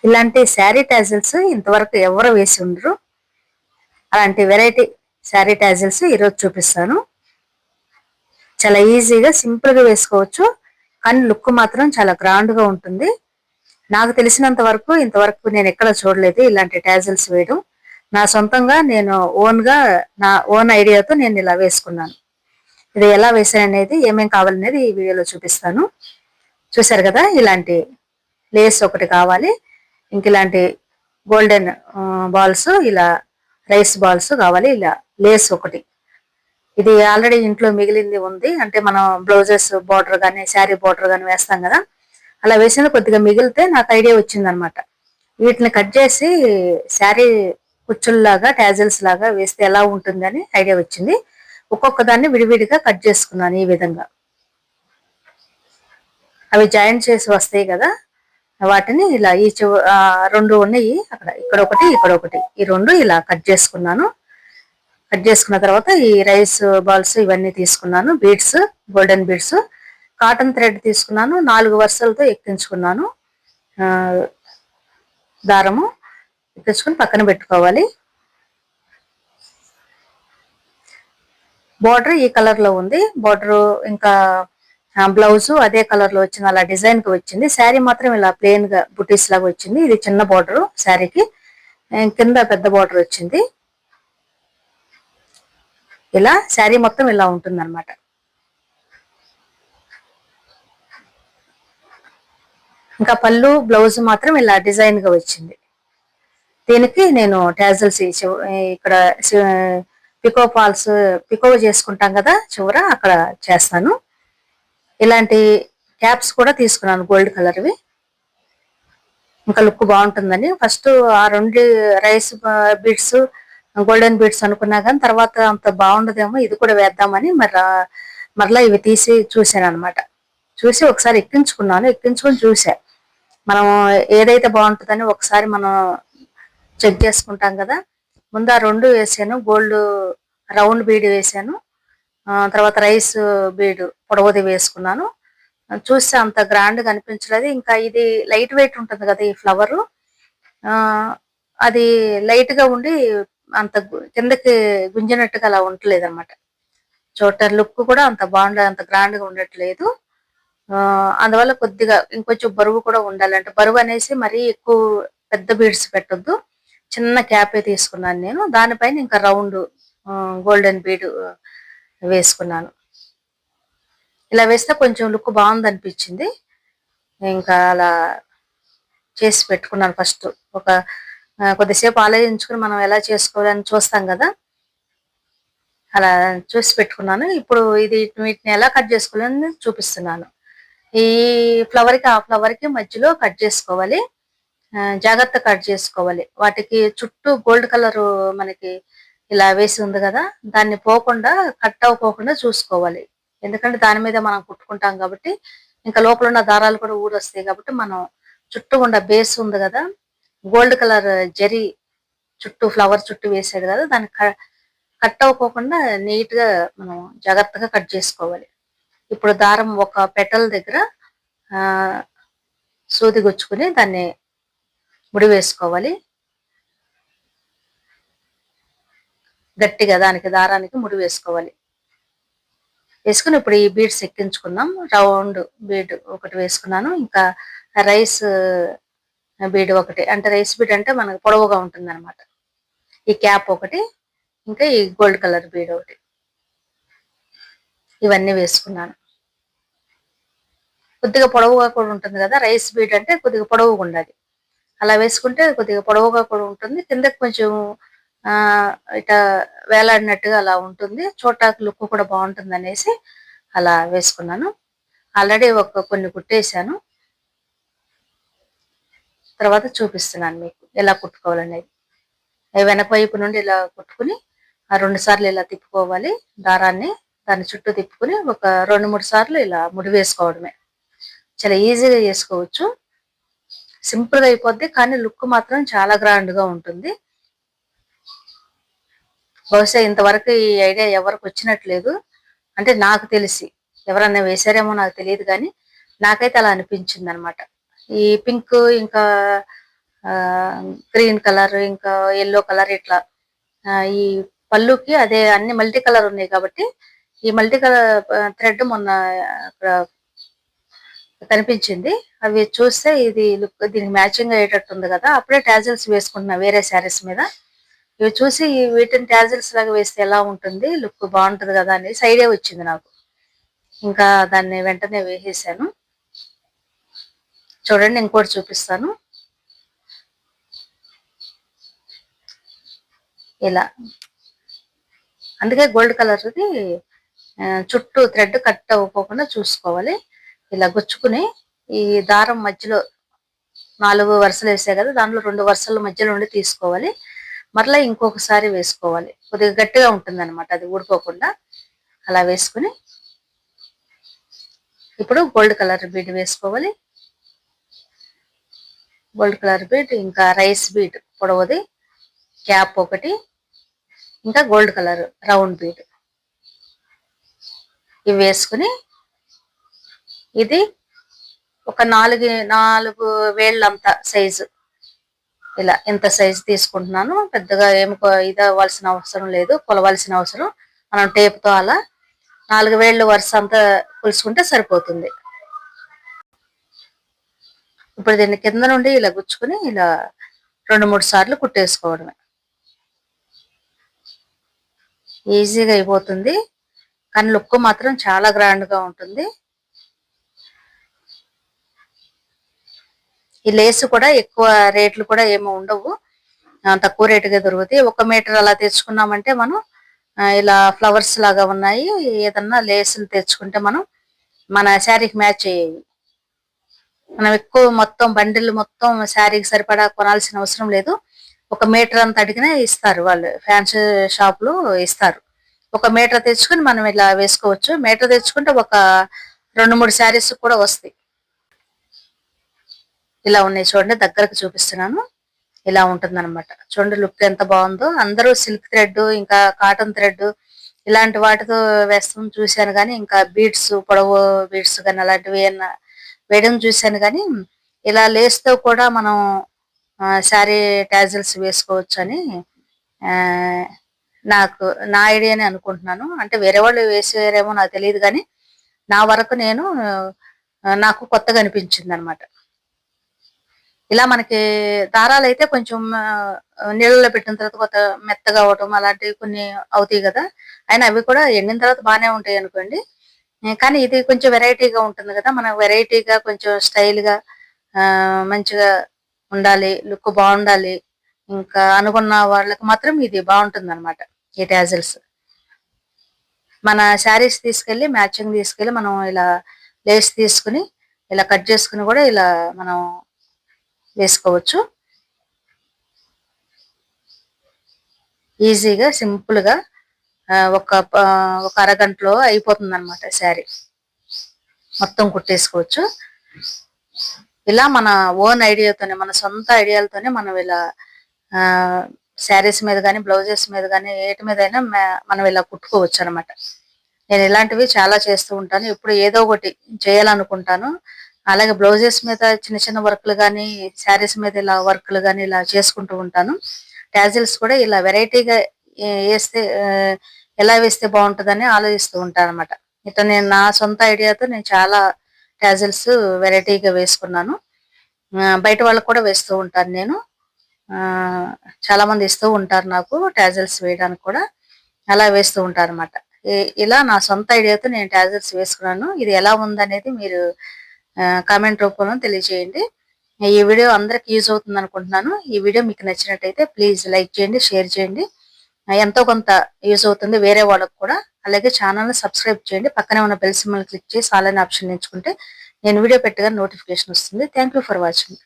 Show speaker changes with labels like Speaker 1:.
Speaker 1: ఇలాంటి శారీ టాజిల్స్ ఇంతవరకు ఎవరు వేసి ఉండరు. అలాంటి వెరైటీ శారీ టాజిల్స్ ఈరోజు చూపిస్తాను. చాలా ఈజీగా సింపుల్ గా వేసుకోవచ్చు, కానీ లుక్ మాత్రం చాలా గ్రాండ్ గా ఉంటుంది. నాకు తెలిసినంత వరకు ఇంతవరకు నేను ఎక్కడ చూడలేదు ఇలాంటి టాజిల్స్ వేయడం. నా సొంతంగా నేను నా ఓన్ ఐడియాతో నేను ఇలా వేసుకున్నాను. ఇది ఎలా వేసాను అనేది, ఏమేం కావాలనేది ఈ వీడియోలో చూపిస్తాను. చూసారు కదా, ఇలాంటి లేస్ ఒకటి కావాలి. ఇంక ఇలాంటి గోల్డెన్ బాల్స్, ఇలా రైస్ బాల్స్ కావాలి. ఇలా లేస్ ఒకటి, ఇది ఆల్రెడీ ఇంట్లో మిగిలింది ఉంది. అంటే మనం బ్లౌజెస్ బార్డర్ కానీ శారీ బార్డర్ కానీ వేస్తాం కదా, అలా వేసింది కొద్దిగా మిగిలితే నాకు ఐడియా వచ్చింది అనమాట. వీటిని కట్ చేసి శారీ కుచ్చుల్లాగా టాజిల్స్ లాగా వేస్తే ఎలా ఉంటుందని ఐడియా వచ్చింది. ఒక్కొక్క దాన్ని విడివిడిగా కట్ చేసుకున్నాను ఈ విధంగా. అవి జాయింట్ చేసి వస్తాయి కదా, వాటిని ఇలా ఈ రెండు ఉన్నాయి అక్కడ, ఇక్కడ ఒకటి ఇక్కడ ఒకటి, ఈ రెండు ఇలా కట్ చేసుకున్నాను. కట్ చేసుకున్న తర్వాత ఈ రైస్ బాల్స్ ఇవన్నీ తీసుకున్నాను. Beads, golden beads, cotton thread తీసుకున్నాను. 4 వరుసలతో ఎక్కించుకున్నాను. దారము ఎక్కించుకుని పక్కన పెట్టుకోవాలి. బోర్డర్ ఈ కలర్ లో ఉంది. బోర్డర్ ఇంకా బ్లౌజ్ అదే కలర్ లో వచ్చింది, అలా డిజైన్ కి వచ్చింది. శారీ మాత్రం ఇలా ప్లెయిన్ గా బుటీస్ లాగా వచ్చింది. ఇది చిన్న బోర్డర్ శారీకి, కింద పెద్ద బోర్డర్ వచ్చింది. ఇలా శారీ మొత్తం ఇలా ఉంటుంది అనమాట. ఇంకా పళ్ళు బ్లౌజ్ మాత్రం ఇలా డిజైన్ గా వచ్చింది. దీనికి నేను టాజిల్స్ ఇక్కడ పికో చేసుకుంటాం కదా చివర, అక్కడ చేస్తాను. ఇలాంటి క్యాప్స్ కూడా తీసుకున్నాను, గోల్డ్ కలర్వి. ఇంకా లుక్ బాగుంటుందని ఫస్ట్ ఆ 2 రైస్ బీడ్స్ గోల్డెన్ బీడ్స్ అనుకున్నా, కానీ తర్వాత అంత బాగుండదేమో, ఇది కూడా వేద్దామని మరలా ఇవి తీసి చూసాను అనమాట. చూసి ఒకసారి ఎక్కించుకొని చూసా. మనం ఏదైతే బాగుంటుందని ఒకసారి మనం చెక్ చేసుకుంటాం కదా. ముందు ఆ 2 వేసాను, గోల్డ్ రౌండ్ బీడ్ వేసాను, తర్వాత రైస్ బీడ్ పొడవుది వేసుకున్నాను. చూస్తే అంత గ్రాండ్ గా అనిపించలేదు. ఇంకా ఇది లైట్ వెయిట్ ఉంటుంది కదా ఈ ఫ్లవర్, అది లైట్ గా ఉండి అంత కిందకి గుంజినట్టుగా అలా ఉండలేదు అనమాట. లుక్ కూడా అంత బాగుండదు, అంత గ్రాండ్ గా ఉండట్లేదు. అందువల్ల కొద్దిగా ఇంకొంచెం బరువు కూడా ఉండాలంటే, బరువు అనేసి మరీ ఎక్కువ పెద్ద బీడ్స్ పెట్టొద్దు. చిన్న క్యాపే తీసుకున్నాను నేను. దానిపైన ఇంకా రౌండ్ గోల్డెన్ బీడ్ వేసుకున్నాను. ఇలా వేస్తే కొంచెం లుక్ బాగుంది అనిపించింది. ఇంకా అలా చేసి పెట్టుకున్నాను. ఫస్ట్ కొద్దిసేపు ఆలోచించుకుని మనం ఎలా చేసుకోవాలని చూస్తాం కదా, అలా చూసి పెట్టుకున్నాను. ఇప్పుడు వీటిని ఎలా కట్ చేసుకోవాలని చూపిస్తున్నాను. ఈ ఫ్లవర్ కి ఆ ఫ్లవర్ కి మధ్యలో కట్ చేసుకోవాలి. జాగ్రత్త కట్ చేసుకోవాలి. వాటికి చుట్టూ గోల్డ్ కలర్ మనకి ఇలా వేసి ఉంది కదా, దాన్ని పోకుండా కట్ అవ్వకోకుండా చూసుకోవాలి. ఎందుకంటే దాని మీద మనం కుట్టుకుంటాం కాబట్టి, ఇంకా లోపల ఉన్న దారాలు కూడా ఊడొస్తాయి కాబట్టి, మనం చుట్టూ ఉన్న బేస్ ఉంది కదా, గోల్డ్ కలర్ జరీ చుట్టూ ఫ్లవర్ చుట్టూ వేసాడు కదా, దాన్ని కట్ అవ్వకోకుండా నీట్ గా మనం జాగ్రత్తగా కట్ చేసుకోవాలి. ఇప్పుడు దారం ఒక పెటల్ దగ్గర సూది గుచ్చుకుని దాన్ని ముడి వేసుకోవాలి. గట్టిగా దానికి దారానికి ముడి వేసుకోవాలి. వేసుకుని ఇప్పుడు ఈ బీడ్స్ ఎక్కించుకున్నాం. రౌండ్ బీడ్ ఒకటి వేసుకున్నాను. ఇంకా రైస్ బీడ్ ఒకటి, అంటే రైస్ బీడ్ అంటే మనకు పొడవుగా ఉంటుంది అనమాట. ఈ క్యాప్ ఒకటి, ఇంకా ఈ గోల్డ్ కలర్ బీడ్ ఒకటి, ఇవన్నీ వేసుకున్నాను. కొద్దిగా పొడవుగా కూడా ఉంటుంది కదా, రైస్ బీడ్ అంటే కొద్దిగా పొడవుగా ఉండాలి. అలా వేసుకుంటే కొద్దిగా పొడవుగా కూడా ఉంటుంది, కిందకి కొంచెం ఇట వేలాడినట్టుగా అలా ఉంటుంది, చూడటానికి లుక్ కూడా బాగుంటుంది అనేసి అలా వేసుకున్నాను. ఆల్రెడీ కొన్ని కుట్టేశాను, తర్వాత చూపిస్తున్నాను మీకు ఎలా కుట్టుకోవాలనేది. వెనక వైపు నుండి ఇలా కుట్టుకుని 2 సార్లు ఇలా తిప్పుకోవాలి దారాన్ని. దాన్ని చుట్టూ తిప్పుకుని ఒక 2-3 సార్లు ఇలా ముడి వేసుకోవడమే. చాలా ఈజీగా చేసుకోవచ్చు, సింపుల్ గా అయిపోద్ది, కానీ లుక్ మాత్రం చాలా గ్రాండ్ గా ఉంటుంది. బహుశా ఇంతవరకు ఈ ఐడియా ఎవరికి వచ్చినట్లేదు, అంటే నాకు తెలిసి. ఎవరన్నా వేశారేమో నాకు తెలియదు, కానీ నాకైతే అలా అనిపించింది అనమాట. ఈ పింక్ ఇంకా గ్రీన్ కలర్ ఇంకా ఎల్లో కలర్ ఇట్లా ఈ పళ్ళుకి అదే అన్ని మల్టీ కలర్ ఉన్నాయి కాబట్టి ఈ మల్టీ కలర్ థ్రెడ్ మొన్న అక్కడ కనిపించింది. అవి చూస్తే ఇది లుక్ దీనికి మ్యాచింగ్ అయ్యేటట్టు ఉంది కదా, అప్పుడే టాజిల్స్ వేసుకుంటున్నా వేరే శారీస్ మీద. ఇవి చూసి వీటిని టాజిల్స్ లాగా వేస్తే ఎలా ఉంటుంది, లుక్ బాగుంటుంది కదా అనేసి ఐడియా వచ్చింది నాకు. ఇంకా దాన్ని వెంటనే వేసేసాను. చూడండి, ఇంకోటి చూపిస్తాను. ఇలా అందుకే గోల్డ్ కలర్ది చుట్టూ థ్రెడ్ కట్ అవ్వకుండా చూసుకోవాలి. ఇలా గుచ్చుకుని ఈ దారం మధ్యలో 4 వరుసలు వేసాయి కదా, దాంట్లో 2 వరుసల మధ్యలో నుండి తీసుకోవాలి. మరలా ఇంకొకసారి వేసుకోవాలి. కొద్దిగా గట్టిగా ఉంటుంది అనమాట, అది ఊడిపోకుండా. అలా వేసుకుని ఇప్పుడు గోల్డ్ కలర్ బీడ్ వేసుకోవాలి. గోల్డ్ కలర్ బీడ్, ఇంకా రైస్ బీడ్ పొడవుది క్యాప్ ఒకటి, ఇంకా గోల్డ్ కలర్ రౌండ్ బీడ్ ఇవి వేసుకుని ఇది ఒక 4 వేళ్ళంత సైజు, ఇలా ఇంత సైజు తీసుకుంటున్నాను. పెద్దగా ఏమి ఇది అవ్వాల్సిన అవసరం లేదు, కొలవాల్సిన అవసరం. మనం టేప్తో అలా 4 వేళ్ళు వరుస అంతా కొలుసుకుంటే సరిపోతుంది. ఇప్పుడు దీన్ని కింద నుండి ఇలా గుచ్చుకుని ఇలా 2-3 సార్లు కుట్టేసుకోవడమే. ఈజీగా అయిపోతుంది, కానీ లుక్ మాత్రం చాలా గ్రాండ్ గా ఉంటుంది. ఈ లేస్ కూడా ఎక్కువ రేట్లు కూడా ఏమో ఉండవు, తక్కువ రేటుగా దొరుకుతాయి. 1 మీటర్ అలా తెచ్చుకున్నామంటే మనం ఇలా ఫ్లవర్స్ లాగా ఉన్నాయి ఏదన్నా లేసులు తెచ్చుకుంటే మనం మన శారీకి మ్యాచ్ అయ్యేవి. మనం ఎక్కువ మొత్తం బండిల్ మొత్తం శారీకి సరిపడా కొనాల్సిన అవసరం లేదు. 1 మీటర్ అంత అడిగినా ఇస్తారు వాళ్ళు, ఫ్యాన్సీ షాప్ లో ఇస్తారు. 1 మీటర్ తెచ్చుకుని మనం ఇలా వేసుకోవచ్చు. మీటర్ తెచ్చుకుంటే ఒక 2-3 శారీస్ కూడా వస్తాయి. ఇలా ఉన్నాయి చూడండి, దగ్గరకు చూపిస్తున్నాను. ఇలా ఉంటుంది అనమాట. చూడండి లుక్ ఎంత బాగుందో. అందరూ సిల్క్ థ్రెడ్ ఇంకా కాటన్ థ్రెడ్ ఇలాంటి వాటితో వేస్తాం చూశాను, కానీ ఇంకా బీడ్స్ పొడవు బీడ్స్ కానీ అలాంటివి ఏమన్నా వేయడం చూశాను, కానీ ఇలా లేస్తో కూడా మనం శారీ టాజిల్స్ వేసుకోవచ్చు అని నా ఐడియానే అనుకుంటున్నాను. అంటే వేరే వాళ్ళు వేసేరేమో నాకు తెలియదు, కానీ నా వరకు నాకు కొత్తగా అనిపించింది అనమాట. ఇలా మనకి దారాలు అయితే కొంచెం నీళ్ళలో పెట్టిన తర్వాత కొత్త మెత్తగా అవటం అలాంటివి కొన్ని అవుతాయి కదా, అయినా అవి కూడా ఎండిన తర్వాత బాగానే ఉంటాయి అనుకోండి. కానీ ఇది కొంచెం వెరైటీగా ఉంటుంది కదా, మనం వెరైటీగా కొంచెం స్టైల్గా మంచిగా ఉండాలి, లుక్ బాగుండాలి ఇంకా అనుకున్న వాళ్ళకి మాత్రం ఇది బాగుంటుంది అనమాట. ఈ టాజిల్స్ మన శారీస్ తీసుకెళ్ళి మ్యాచింగ్ తీసుకెళ్ళి మనం ఇలా లేస్ తీసుకుని ఇలా కట్ చేసుకుని కూడా ఇలా మనం వేసుకోవచ్చు. ఈజీగా సింపుల్ గా ఒక అరగంటలో అయిపోతుంది అనమాట. శారీ మొత్తం కుట్టేసుకోవచ్చు. ఇలా మన ఓన్ ఐడియాతోనే, మన సొంత ఐడియాలతోనే మనం ఇలా శారీస్ మీద కానీ బ్లౌజెస్ మీద కానీ ఏటి మీద అయినా మనం ఇలా కుట్టుకోవచ్చు అనమాట. నేను ఇలాంటివి చాలా చేస్తూ ఉంటాను, ఎప్పుడు ఏదో ఒకటి చేయాలనుకుంటాను. అలాగే బ్లౌజెస్ మీద చిన్న చిన్న వర్క్లు కానీ శారీస్ మీద ఇలా వర్క్లు కానీ ఇలా చేసుకుంటూ ఉంటాను. టాజిల్స్ కూడా ఇలా వెరైటీగా వేస్తే ఎలా వేస్తే బాగుంటుందని ఆలోచిస్తూ ఉంటాను అనమాట. ఇట్లా నేను నా సొంత ఐడియాతో నేను చాలా టాజిల్స్ వెరైటీగా వేసుకున్నాను. బయట వాళ్ళకు కూడా వేస్తూ ఉంటాను నేను. చాలా మంది ఇస్తూ ఉంటారు నాకు టాజిల్స్ వేయడానికి కూడా, అలా వేస్తూ ఉంటారు అనమాట. ఇలా నా సొంత ఐడియాతో నేను టాజిల్స్ వేసుకున్నాను. ఇది ఎలా ఉందనేది మీరు కామెంట్ రూపంలో తెలియజేయండి. ఈ వీడియో అందరికి యూజ్ అవుతుంది అనుకుంటున్నాను. ఈ వీడియో మీకు నచ్చినట్టయితే ప్లీజ్ లైక్ చేయండి, షేర్ చేయండి. ఎంతో కొంత యూజ్ అవుతుంది వేరే వాళ్ళకు కూడా. అలాగే ఛానల్ని సబ్స్క్రైబ్ చేయండి, పక్కనే ఉన్న బెల్ సింబల్ క్లిక్ చేసి ఆల్ అనే ఆప్షన్ ఎంచుకుంటే నేను వీడియో పెట్టగానే నోటిఫికేషన్ వస్తుంది. Thank you for watching.